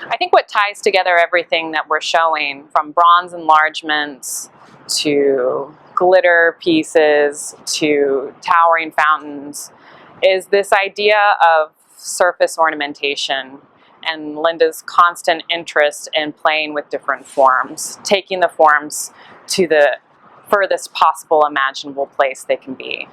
I think what ties together everything that we're showing, from bronze enlargements to glitter pieces to towering fountains, is this idea of surface ornamentation and Lynda's constant interest in playing with different forms, taking the forms to the furthest possible imaginable place they can be.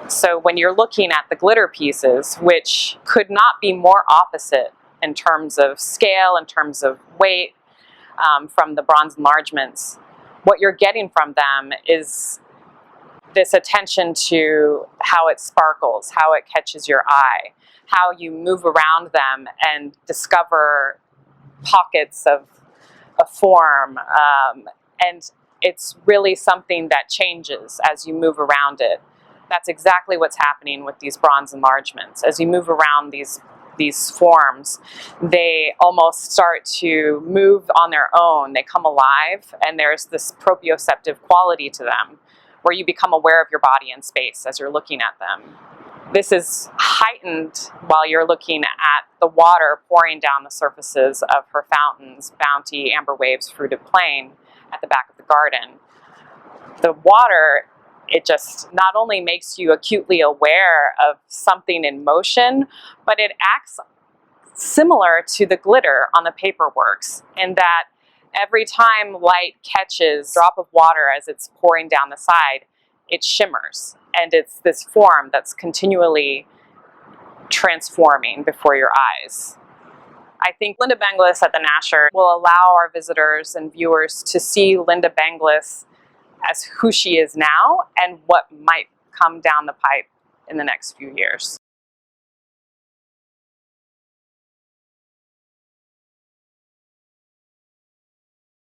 So when you're looking at the glitter pieces, which could not be more opposite in terms of scale, in terms of weight, from the bronze enlargements, what you're getting from them is this attention to how it sparkles, how it catches your eye, how you move around them and discover pockets of a form, and it's really something that changes as you move around it. That's exactly what's happening with these bronze enlargements. As you move around these forms, they almost start to move on their own. They come alive, and there's this proprioceptive quality to them, where you become aware of your body in space as you're looking at them. This is heightened while you're looking at the water pouring down the surfaces of her fountains, Bounty, Amber Waves, Fruited Plain, at the back of the garden. The water, it just not only makes you acutely aware of something in motion, but it acts similar to the glitter on the paperworks, in that every time light catches a drop of water as it's pouring down the side, it shimmers, and it's this form that's continually transforming before your eyes. I think Lynda Benglis at the Nasher will allow our visitors and viewers to see Lynda Benglis as who she is now and what might come down the pipe in the next few years.